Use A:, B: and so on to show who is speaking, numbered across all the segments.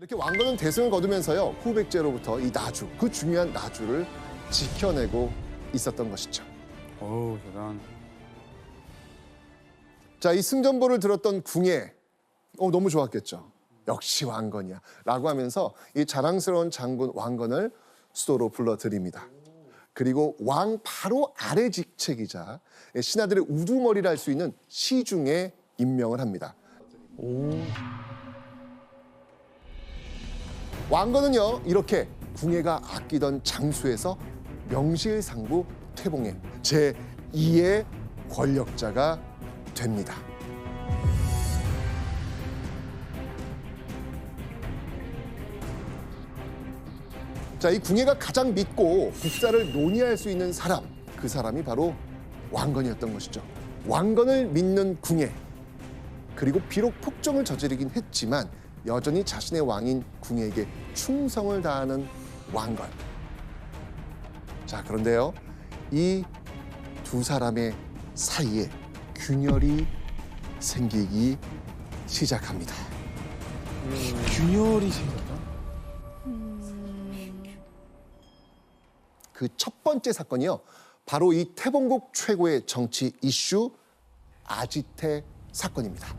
A: 이렇게 왕건은 대승을 거두면서요, 후백제로부터 이 나주, 그 중요한 나주를 지켜내고 있었던 것이죠.
B: 어우, 대단.
A: 자, 이 승전보를 들었던 궁예, 너무 좋았겠죠. 역시 왕건이야 라고 하면서 이 자랑스러운 장군 왕건을 수도로 불러들입니다. 그리고 왕 바로 아래 직책이자 신하들의 우두머리를 할 수 있는 시중에 임명을 합니다. 왕건은요, 이렇게 궁예가 아끼던 장수에서 명실상부 태봉의 제2의 권력자가 됩니다. 자, 이 궁예가 가장 믿고 국사를 논의할 수 있는 사람, 그 사람이 바로 왕건이었던 것이죠. 왕건을 믿는 궁예, 그리고 비록 폭정을 저지르긴 했지만 여전히 자신의 왕인 궁예에게 충성을 다하는 왕건. 자, 그런데요, 이 두 사람의 사이에 균열이 생기기 시작합니다.
C: 균열이 생겼다?
A: 그 첫 번째 사건이요, 바로 이 태봉국 최고의 정치 이슈 아지태 사건입니다.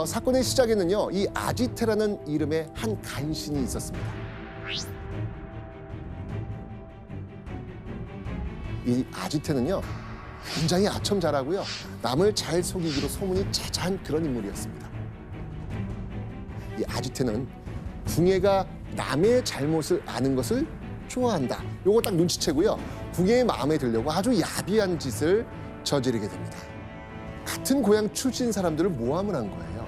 A: 사건의 시작에는요, 이 아지태라는 이름의 한 간신이 있었습니다. 이 아지태는요, 굉장히 아첨 잘하고요, 남을 잘 속이기로 소문이 자자한 그런 인물이었습니다. 이 아지태는 궁예가 남의 잘못을 아는 것을 좋아한다. 요거 딱 눈치채고요, 궁예의 마음에 들려고 아주 야비한 짓을 저지르게 됩니다. 같은 고향 출신 사람들을 모함을 한 거예요.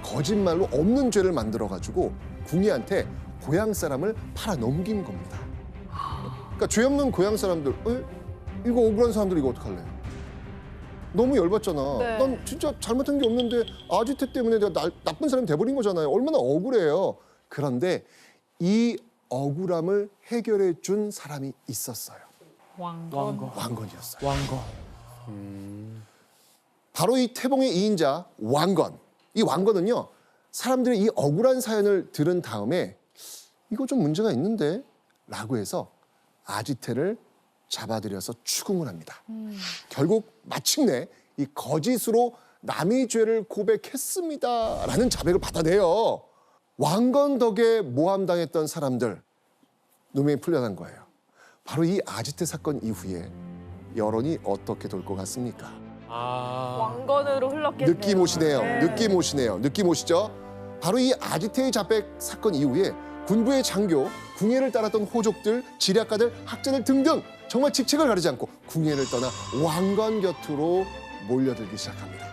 A: 거짓말로 없는 죄를 만들어가지고 궁예한테 고향 사람을 팔아 넘긴 겁니다. 그러니까 죄 없는 고향 사람들, 이거 억울한 사람들 이거 어떡할래? 너무 열받잖아.
D: 네.
A: 난 진짜 잘못한 게 없는데 아지태 때문에 내가 나쁜 사람이 돼버린 거잖아요. 얼마나 억울해요. 그런데 이 억울함을 해결해 준 사람이 있었어요. 왕건이었어요.
C: 왕건.
A: 바로 이 태봉의 2인자 왕건. 이 왕건은요, 사람들이 이 억울한 사연을 들은 다음에 이거 좀 문제가 있는데 라고 해서 아지태를 잡아들여서 추궁을 합니다. 결국 마침내 이 거짓으로 남의 죄를 고백했습니다 라는 자백을 받아내요. 왕건 덕에 모함당했던 사람들 누명이 풀려난 거예요. 바로 이 아지태 사건 이후에 여론이 어떻게 돌 것 같습니까?
D: 왕건으로 흘렀겠네요.
A: 느낌 오시네요.
D: 네.
A: 느낌 오시네요. 느낌 오시죠? 바로 이 아지태의 자백 사건 이후에 군부의 장교, 궁예를 따랐던 호족들, 지략가들, 학자들 등등 정말 직책을 가리지 않고 궁예를 떠나 왕건 곁으로 몰려들기 시작합니다.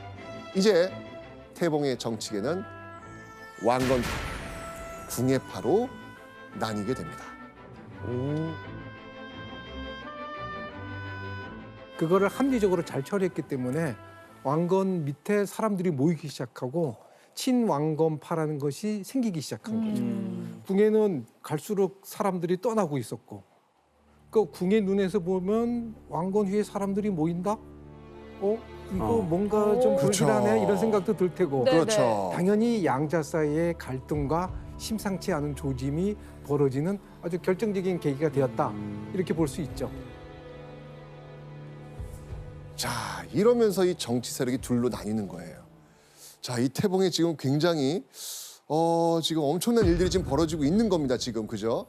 A: 이제 태봉의 정치계는 왕건, 궁예파로 나뉘게 됩니다.
C: 그거를 합리적으로 잘 처리했기 때문에 왕건 밑에 사람들이 모이기 시작하고 친왕건파라는 것이 생기기 시작한 거죠. 궁예는 갈수록 사람들이 떠나고 있었고, 그 궁예 눈에서 보면 왕건 위에 사람들이 모인다? 이거 뭔가 좀
A: 그렇죠.
C: 불길하네 이런 생각도 들 테고,
D: 네.
A: 그렇죠.
C: 당연히 양자 사이의 갈등과 심상치 않은 조짐이 벌어지는 아주 결정적인 계기가 되었다, 이렇게 볼 수 있죠.
A: 자, 이러면서 이 정치 세력이 둘로 나뉘는 거예요. 자, 이 태봉에 지금 굉장히 지금 엄청난 일들이 지금 벌어지고 있는 겁니다. 지금, 그죠?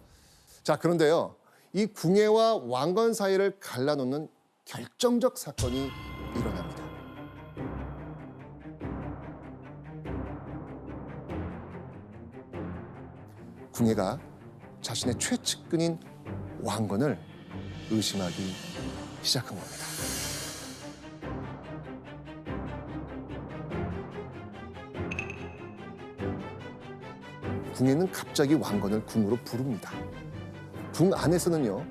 A: 자, 그런데요, 이 궁예와 왕건 사이를 갈라놓는 결정적 사건이 일어납니다. 궁예가 자신의 최측근인 왕건을 의심하기 시작한 겁니다. 궁예는 갑자기 왕건을 궁으로 부릅니다. 궁 안에서는요,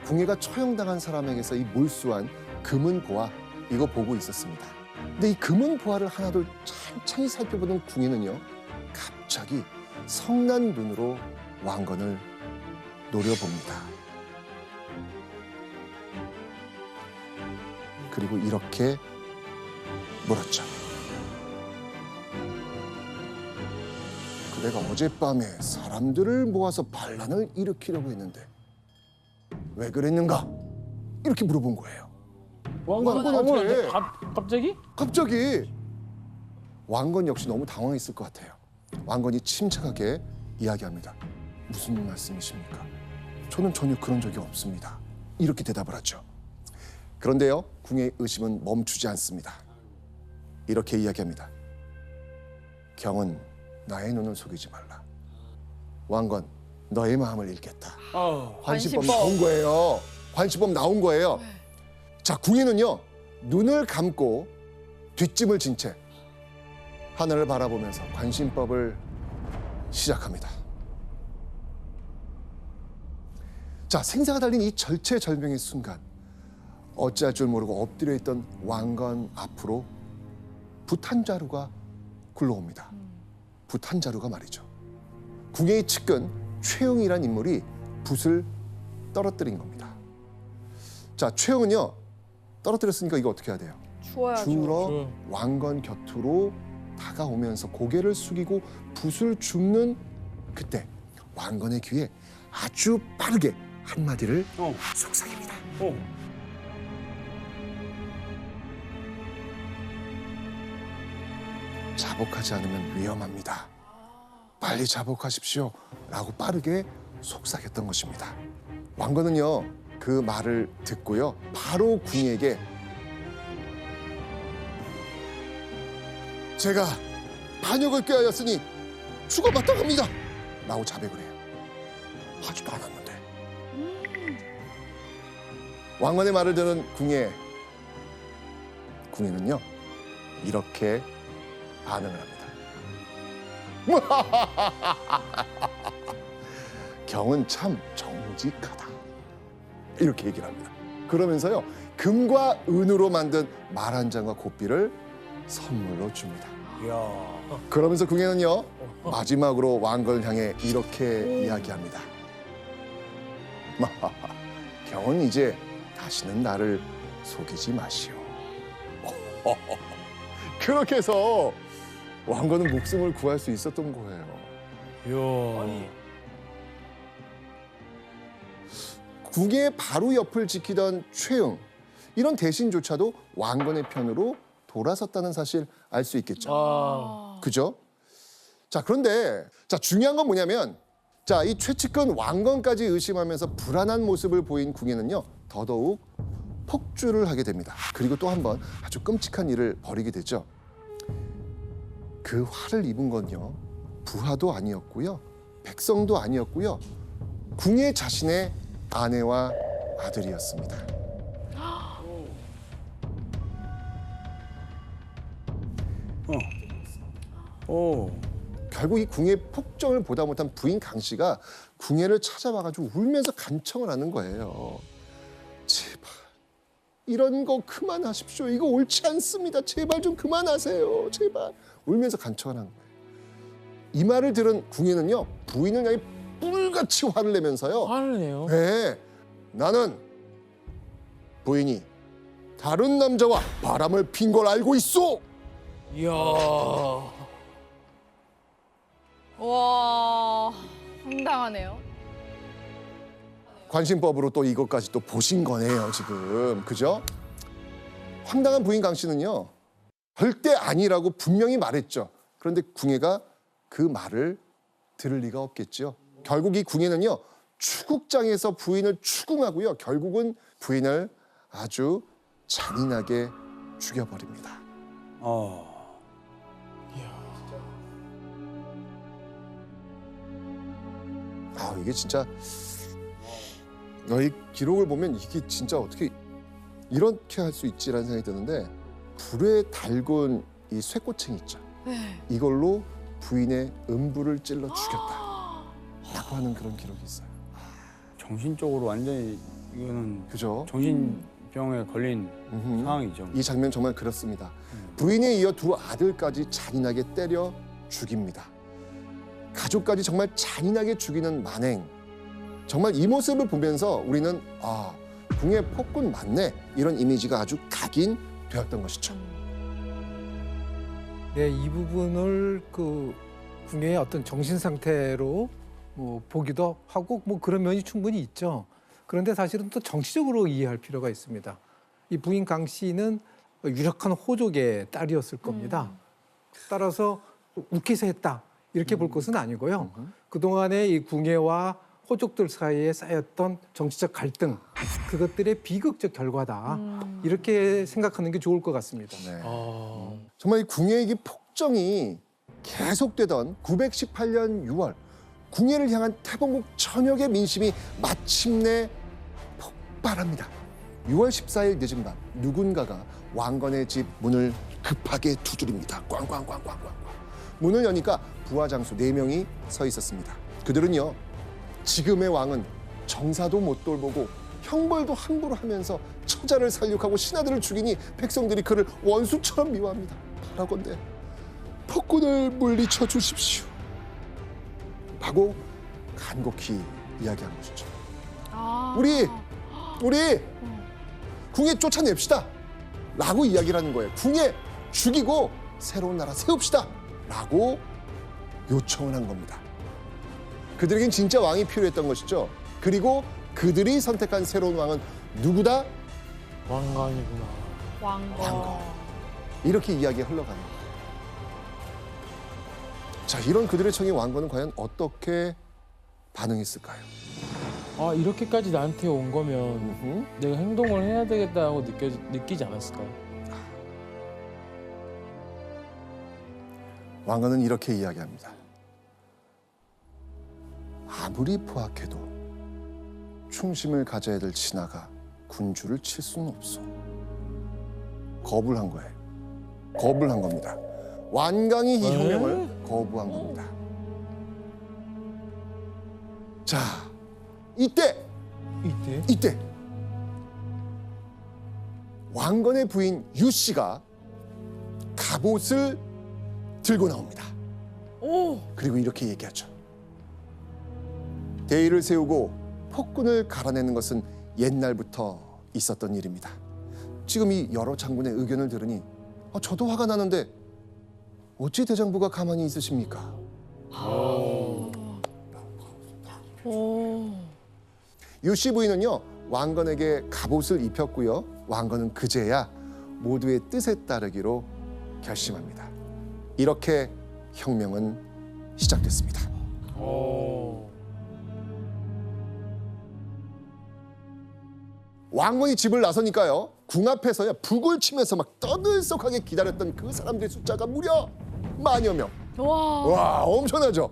A: 궁예가 처형당한 사람에게서 이 몰수한 금은 보화, 이거 보고 있었습니다. 근데 이 금은 보화를 하나둘 찬찬히 살펴보는 궁예는요, 갑자기 성난 눈으로 왕건을 노려봅니다. 그리고 이렇게 물었죠. 내가 어젯밤에 사람들을 모아서 반란을 일으키려고 했는데 왜 그랬는가? 이렇게 물어본 거예요. 왕건한테.
B: 갑자기?
A: 갑자기 왕건 역시 너무 당황했을 것 같아요. 왕건이 침착하게 이야기합니다. 무슨 말씀이십니까? 저는 전혀 그런 적이 없습니다. 이렇게 대답을 하죠. 그런데요, 궁의 의심은 멈추지 않습니다. 이렇게 이야기합니다. 경은 나의 눈을 속이지 말라. 왕건, 너의 마음을 읽겠다. 관심법 나온 거예요. 관심법 나온 거예요. 자, 궁예는요, 눈을 감고 뒷짐을 진 채 하늘을 바라보면서 관심법을 시작합니다. 자, 생사가 달린 이 절체절명의 순간, 어찌할 줄 모르고 엎드려 있던 왕건 앞으로 붓 한 자루가 굴러옵니다. 붓 한 자루가 말이죠. 궁예의 측근 최응이란 인물이 붓을 떨어뜨린 겁니다. 자, 최응은요, 떨어뜨렸으니까 이거 어떻게 해야 돼요?
D: 주워야죠.
A: 주우러 왕건 곁으로 다가오면서 고개를 숙이고 붓을 줍는 그때 왕건의 귀에 아주 빠르게 한마디를 속삭입니다. 자복하지 않으면 위험합니다. 빨리 자복하십시오. 라고 빠르게 속삭였던 것입니다. 왕건은요, 그 말을 듣고요, 바로 궁에게 제가 반역을 꾀하였으니 죽어마땅합니다. 라고 자백을 해요. 하지도 않았는데. 왕건의 말을 들은 궁예는요, 이렇게 반응을 합니다. 경은 참 정직하다. 이렇게 얘기를 합니다. 그러면서요, 금과 은으로 만든 말 한 장과 고삐를 선물로 줍니다. 그러면서 궁예는요, 마지막으로 왕건을 향해 이렇게 이야기합니다. 경은 이제 다시는 나를 속이지 마시오. 그렇게 해서 왕건은 목숨을 구할 수 있었던 거예요. 궁예의 바로 옆을 지키던 최응, 이런 대신조차도 왕건의 편으로 돌아섰다는 사실 알 수 있겠죠. 그죠? 자, 그런데 중요한 건 뭐냐면, 자, 이 최측근 왕건까지 의심하면서 불안한 모습을 보인 궁예는요, 더더욱 폭주를 하게 됩니다. 그리고 또 한 번 아주 끔찍한 일을 벌이게 되죠. 그 화를 입은 건요, 부하도 아니었고요, 백성도 아니었고요, 궁예 자신의 아내와 아들이었습니다. 결국 이 궁예 폭정을 보다 못한 부인 강 씨가 궁예를 찾아와가지고 울면서 간청을 하는 거예요. 제발 이런 거 그만하십시오. 이거 옳지 않습니다. 제발 좀 그만하세요. 제발. 울면서 간청을 하는 거예요. 이 말을 들은 궁예는요, 부인을 향해 뿔같이 화를 내면서요.
B: 화를 내요?
A: 네. 나는 부인이 다른 남자와 바람을 핀 걸 알고 있어.
B: 이야.
D: 와, 황당하네요.
A: 관심법으로 또 이것까지 또 보신 거네요, 지금. 그죠? 황당한 부인 강 씨는요, 절대 아니라고 분명히 말했죠. 그런데 궁예가 그 말을 들을 리가 없겠죠. 결국 이 궁예는요, 추국장에서 부인을 추궁하고요, 결국은 부인을 아주 잔인하게 죽여버립니다. 이게 진짜, 이 기록을 보면 이게 진짜 어떻게 이렇게 할 수 있지라는 생각이 드는데, 불에 달군 이 쇠꼬챙 있죠. 이걸로 부인의 음부를 찔러 죽였다라고 하는 그런 기록이 있어요.
E: 정신적으로 완전히 이거는
A: 그죠?
E: 정신병에 걸린 상황이죠.
A: 이 장면 정말 그렇습니다. 부인에 이어 두 아들까지 잔인하게 때려 죽입니다. 가족까지 정말 잔인하게 죽이는 만행. 정말 이 모습을 보면서 우리는 궁예 폭군 맞네, 이런 이미지가 아주 각인되었던 것이죠.
C: 네, 이 부분을 궁예의 어떤 정신 상태로 보기도 하고 뭐 그런 면이 충분히 있죠. 그런데 사실은 또 정치적으로 이해할 필요가 있습니다. 이 부인 강 씨는 유력한 호족의 딸이었을 겁니다. 따라서 욱해서 했다 이렇게 볼 것은 아니고요. 그동안에 이 궁예와 호족들 사이에 쌓였던 정치적 갈등, 그것들의 비극적 결과다. 이렇게 생각하는 게 좋을 것 같습니다.
A: 네.
B: 아,
A: 정말 이 궁예의 폭정이 계속되던 918년 6월 궁예를 향한 태봉국 전역의 민심이 마침내 폭발합니다. 6월 14일 늦은 밤 누군가가 왕건의 집 문을 급하게 두드립니다. 꽝꽝꽝꽝꽝꽝. 문을 여니까 부하 장수 4명이 서 있었습니다. 그들은요, 지금의 왕은 정사도 못 돌보고 형벌도 함부로 하면서 처자를 살육하고 신하들을 죽이니 백성들이 그를 원수처럼 미워합니다. 바라건대 폭군을 물리쳐 주십시오. 하고 간곡히 이야기한 것이죠.
D: 아.
A: 우리 궁예 쫓아냅시다 라고 이야기를 하는 거예요. 궁예 죽이고 새로운 나라 세웁시다 라고 요청을 한 겁니다. 그들에겐 진짜 왕이 필요했던 것이죠. 그리고 그들이 선택한 새로운 왕은 누구다?
B: 왕관이구나.
D: 왕거.
A: 이렇게 이야기가 흘러가는 거예요. 자, 이런 그들의 청의 왕건은 과연 어떻게 반응했을까요?
B: 아, 이렇게까지 나한테 온 거면
A: 음흠.
B: 내가 행동을 해야 되겠다고 느끼지 않았을까요?
A: 왕건은 이렇게 이야기합니다. 아무리 포악해도 충심을 가져야 될 신하가 군주를 칠 수는 없어. 겁을 한 거예요. 겁을 한 겁니다. 완강히 이 혁명을 거부한 겁니다. 자, 이때 왕건의 부인 유 씨가 갑옷을 들고 나옵니다. 그리고 이렇게 얘기하죠. 대의를 세우고 폭군을 갈아내는 것은 옛날부터 있었던 일입니다. 지금 이 여러 장군의 의견을 들으니 저도 화가 나는데 어찌 대장부가 가만히 있으십니까? 유씨 부인은요, 왕건에게 갑옷을 입혔고요. 왕건은 그제야 모두의 뜻에 따르기로 결심합니다. 이렇게 혁명은 시작됐습니다. 왕건이 집을 나서니까요, 궁 앞에서야 북을 치면서 막 떠들썩하게 기다렸던 그 사람들의 숫자가 무려 만여 명.
D: 와.
A: 와, 엄청나죠?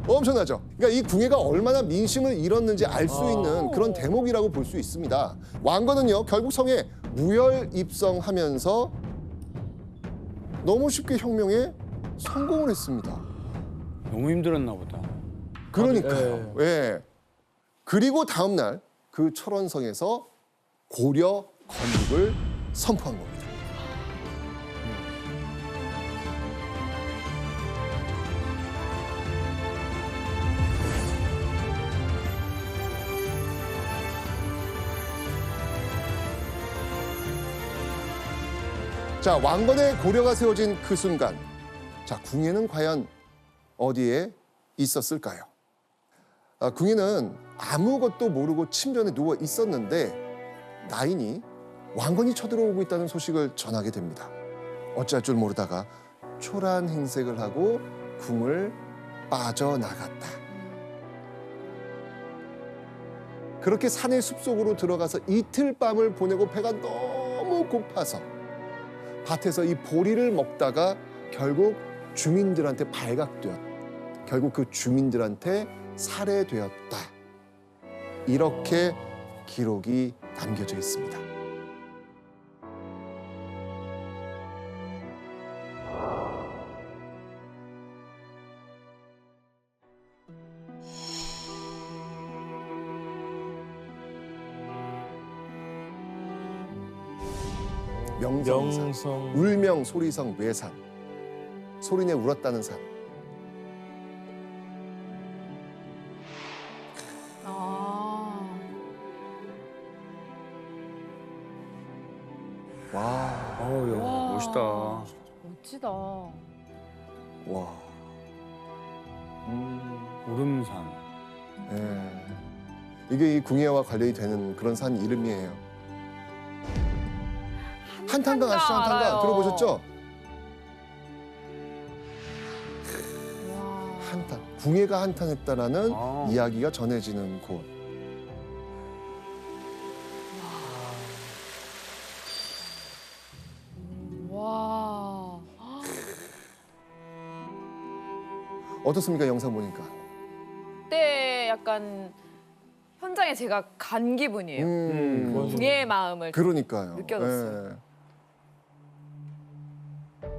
A: 엄청나죠? 그러니까 이 궁예가 얼마나 민심을 잃었는지 알 수 있는 그런 대목이라고 볼 수 있습니다. 왕건은요, 결국 성에 무혈 입성하면서 너무 쉽게 혁명에 성공을 했습니다.
E: 너무 힘들었나 보다.
A: 그러니까요. 예. 그리고 다음 날 그 철원성에서 고려 건국을 선포한 겁니다. 자, 왕건의 고려가 세워진 그 순간, 자, 궁예는 과연 어디에 있었을까요? 궁예는 아무것도 모르고 침전에 누워 있었는데 나인이 왕건이 쳐들어오고 있다는 소식을 전하게 됩니다. 어찌할 줄 모르다가 초라한 행색을 하고 궁을 빠져나갔다. 그렇게 산의 숲속으로 들어가서 이틀 밤을 보내고 배가 너무 고파서 밭에서 이 보리를 먹다가 결국 주민들한테 발각되었다. 결국 그 주민들한테 살해되었다. 이렇게 기록이 남겨져 있습니다. 명성산,
B: 명성.
A: 울명 소리성 외산, 소리내 울었다는 산.
D: 아.
A: 와,
E: 어우, 야,
D: 와.
E: 멋있다.
D: 멋지다.
A: 와.
E: 오름산.
A: 예. 이게 이 궁예와 관련이 되는 그런 산 이름이에요. 한탄강 아시죠? 한탄강
D: 알아요.
A: 들어보셨죠?
D: 와.
A: 한탄. 궁예가 한탄했다라는
E: 아.
A: 이야기가 전해지는 곳.
D: 와.
A: 어떻습니까? 영상 보니까.
F: 그때 약간 현장에 제가 간 기분이에요.
B: 맞아요.
F: 궁예의 마음을
A: 그러니까요.
F: 느껴졌어요.
A: 예.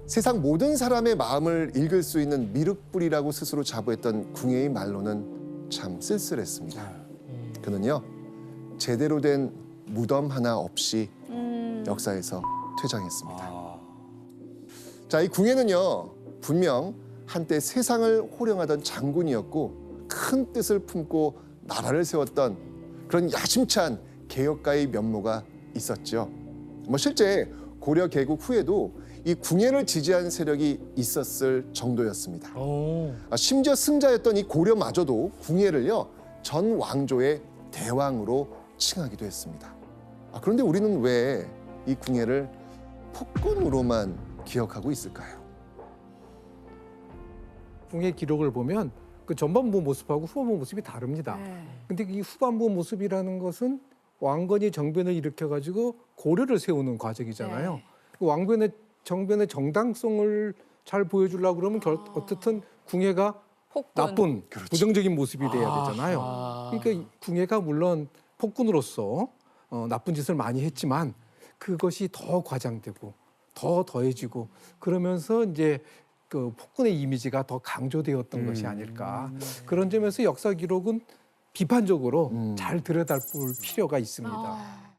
A: 세상 모든 사람의 마음을 읽을 수 있는 미륵불이라고 스스로 자부했던 궁예의 말로는 참 쓸쓸했습니다. 그는요, 제대로 된 무덤 하나 없이 역사에서 퇴장했습니다.
E: 아.
A: 자, 이 궁예는요, 분명 한때 세상을 호령하던 장군이었고 큰 뜻을 품고 나라를 세웠던 그런 야심찬 개혁가의 면모가 있었죠. 뭐 실제 고려 개국 후에도 이 궁예를 지지한 세력이 있었을 정도였습니다.
B: 오.
A: 심지어 승자였던 이 고려마저도 궁예를요 전 왕조의 대왕으로 칭하기도 했습니다. 그런데 우리는 왜 이 궁예를 폭군으로만 기억하고 있을까요?
C: 궁예 기록을 보면 그 전반부 모습하고 후반부 모습이 다릅니다.
F: 네.
C: 근데 이 후반부 모습이라는 것은 왕건이 정변을 일으켜 가지고 고려를 세우는 과정이잖아요.
F: 네.
C: 그 왕변의 정변의 정당성을 잘 보여주려고 그러면 어떻든 궁예가
F: 폭군.
C: 나쁜
A: 그렇죠.
C: 부정적인 모습이 돼야 되잖아요.
B: 아.
C: 그러니까 이 궁예가 물론 폭군으로서 나쁜 짓을 많이 했지만 그것이 더 과장되고 더 더해지고 그러면서 이제 그 폭군의 이미지가 더 강조되었던 것이 아닐까. 그런 점에서 역사 기록은 비판적으로 잘 들여다볼 필요가 있습니다.
D: 아.